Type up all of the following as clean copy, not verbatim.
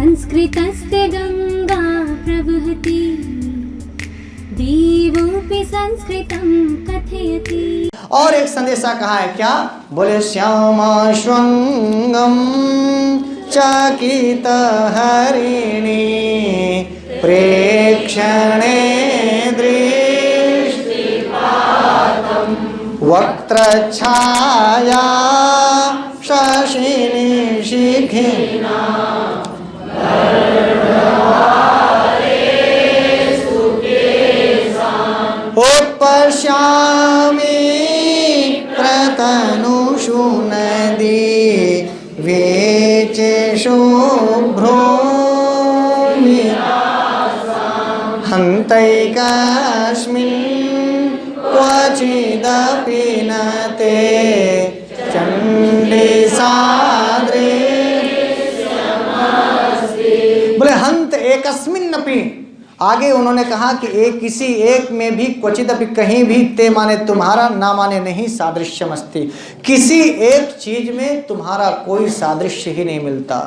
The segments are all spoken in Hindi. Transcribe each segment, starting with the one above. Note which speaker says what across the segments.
Speaker 1: संस्कृतस्ते गंगा प्रवहति देवोऽपि संस्कृतं कथयति।
Speaker 2: और एक संदेशा कहा है क्या? बोले श्यामा श्वंगम चकित हरिणी प्रेक्षणे दृष्टिपातम वक्त्रच्छाया शशिनी शिखिना उत्पश्यामि प्रतनुषु नदी वेचेषु भ्रूमि हन्तैकस्मिन् क्वचिदपि न ते चण्डी सादृश्यमस्ति। बोले हंत एकस्मिन्नपि, आगे उन्होंने कहा कि एक किसी एक में भी क्वचित अभी कहीं भी ते माने तुम्हारा ना माने नहीं सादृश्यमस्ति, किसी एक चीज में तुम्हारा कोई सादृश्य ही नहीं मिलता।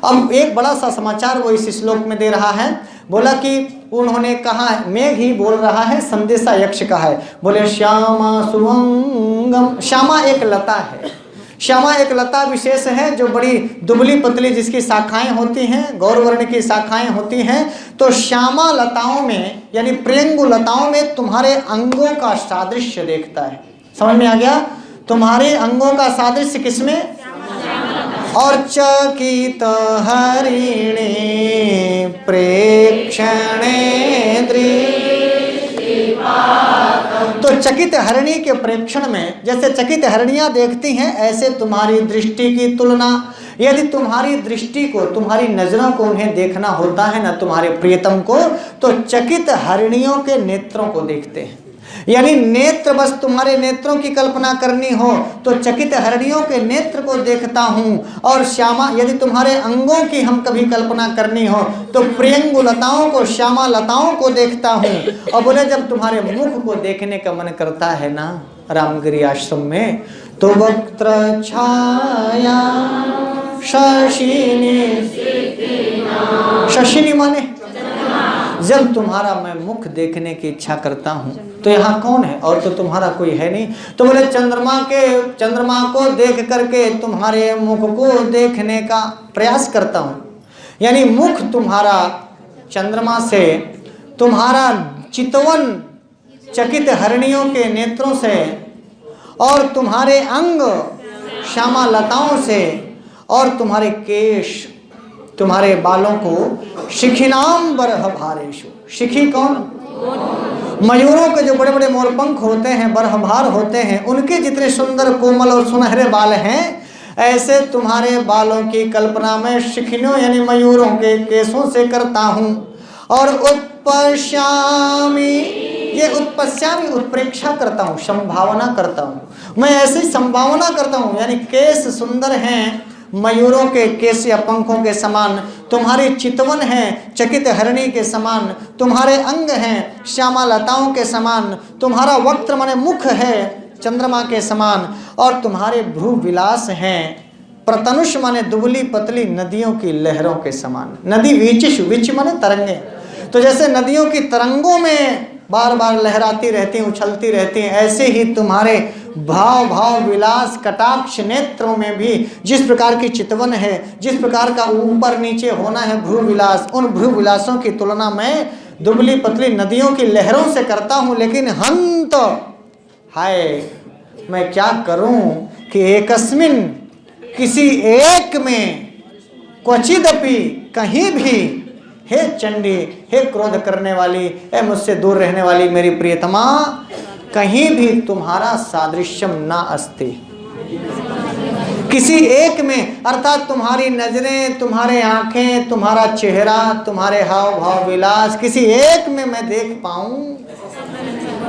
Speaker 2: अब एक बड़ा सा समाचार वो इस श्लोक में दे रहा है। बोला कि उन्होंने कहा, मेघ ही बोल रहा है, संदेशा यक्ष का है। बोले श्यामा सुवंगम, श्यामा एक लता है। श्यामा एक लता विशेष है जो बड़ी दुबली पतली, जिसकी शाखाएं होती हैं, गौरवर्ण की शाखाएं होती हैं। तो श्यामा लताओं में यानी प्रियंगु लताओं में तुम्हारे अंगों का सादृश्य देखता है। समझ में आ गया? तुम्हारे अंगों का सादृश्य किसमें? और चकित हरिणे प्रेक्षणे तो चकित हरिणी के प्रेक्षण में, जैसे चकित हरिणियां देखती हैं, ऐसे तुम्हारी दृष्टि की तुलना, यदि तुम्हारी दृष्टि को, तुम्हारी नजरों को उन्हें देखना होता है ना तुम्हारे प्रियतम को, तो चकित हरिणियों के नेत्रों को देखते हैं। यानी नेत्र, बस तुम्हारे नेत्रों की कल्पना करनी हो तो चकित हरिणियों के नेत्र को देखता हूँ। और श्यामा, यदि तुम्हारे अंगों की हम कभी कल्पना करनी हो तो प्रियंगु लताओं को, श्यामा लताओं को देखता हूँ। और बोले जब तुम्हारे मुख को देखने का मन करता है ना रामगिरी आश्रम में, तो वक्त्र छाया शशिनी, शशिनी माने जब तुम्हारा मैं मुख देखने की इच्छा करता हूँ तो यहाँ कौन है? और तो तुम्हारा कोई है नहीं। तो बोले चंद्रमा को देख करके तुम्हारे मुख को देखने का प्रयास करता हूँ। यानी मुख तुम्हारा चंद्रमा से, तुम्हारा चितवन चकित हरिणियों के नेत्रों से, और तुम्हारे अंग श्यामा लताओं से, और तुम्हारे केश, तुम्हारे बालों को शिखिनाम बरह भारेशु, शिखी कौन? मयूरों के जो बड़े बड़े मोरपंख होते हैं, बरहभार होते हैं, उनके जितने सुंदर कोमल और सुनहरे बाल हैं, ऐसे तुम्हारे बालों की कल्पना में शिखिनों यानी मयूरों के केसों से करता हूँ। और उत्पश्यामि, ये उत्पश्यामि उत्प्रेक्षा करता हूँ, संभावना करता हूँ। मैं ऐसी संभावना करता हूँ, यानी केस सुंदर हैं मयूरों के केस या पंखों के समान, तुम्हारी चितवन है चकित हरिणी के समान, तुम्हारे अंग हैं श्यामा लताओं के समान, तुम्हारा वक्त्र माने मुख है चंद्रमा के समान, और तुम्हारे भ्रू विलास हैं प्रतनुष माने दुबली पतली नदियों की लहरों के समान। नदी वीचिश, विच माने तरंगे, तो जैसे नदियों की तरंगों में बार बार लहराती रहती हैं, उछलती रहती हैं, ऐसे ही तुम्हारे भाव विलास कटाक्ष नेत्रों में भी जिस प्रकार की चितवन है, जिस प्रकार का ऊपर नीचे होना है भ्रू विलास, उन भ्रू विलासों की तुलना मैं दुबली पतली नदियों की लहरों से करता हूँ। लेकिन हंत, हाय मैं क्या करूं कि एकस्मिन, किसी एक में, क्वचिदपि कहीं भी, हे चंडी, हे क्रोध करने वाली, हे मुझसे दूर रहने वाली मेरी प्रियतमा, कहीं भी तुम्हारा सादृश्यम ना अस्ति। किसी एक में, अर्थात तुम्हारी नजरें, तुम्हारे आंखें, तुम्हारा चेहरा, तुम्हारे हाव भाव विलास किसी एक में मैं देख पाऊं,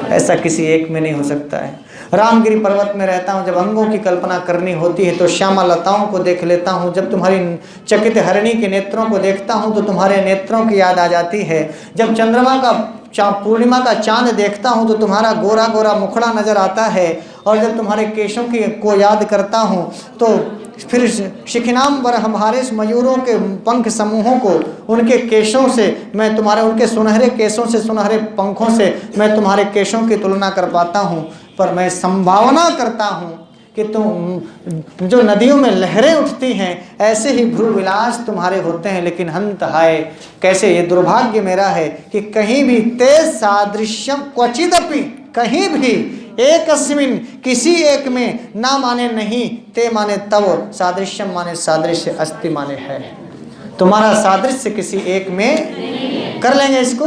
Speaker 2: ऐसा किसी एक में नहीं हो सकता है। रामगिरी पर्वत में रहता हूँ, जब अंगों की कल्पना करनी होती है तो श्यामा लताओं को देख लेता हूँ। जब तुम्हारी चकित हरिणी के नेत्रों को देखता हूँ तो तुम्हारे नेत्रों की याद आ जाती है। जब चंद्रमा का पूर्णिमा का चांद देखता हूँ तो तुम्हारा गोरा गोरा मुखड़ा नजर आता है। और जब तुम्हारे केशों की को याद करता हूँ तो फिर शिखिनाम वर हमारे मयूरों के पंख समूहों को, उनके केशों से मैं तुम्हारे, उनके सुनहरे केशों से, सुनहरे पंखों से मैं तुम्हारे केशों की तुलना कर पाता हूँ। पर मैं संभावना करता हूँ कि तुम जो नदियों में लहरें उठती हैं ऐसे ही भ्रू विलास तुम्हारे होते हैं। लेकिन हंत हाय, कैसे ये दुर्भाग्य मेरा है कि कहीं भी ते सादृश्यम क्वचिदपि, कहीं भी एकस्मिन किसी एक में, ना माने नहीं, ते माने तब, सादृश्यम माने सादृश्य, अस्ति माने है। तुम्हारा सादृश्य किसी एक में कर लेंगे इसको।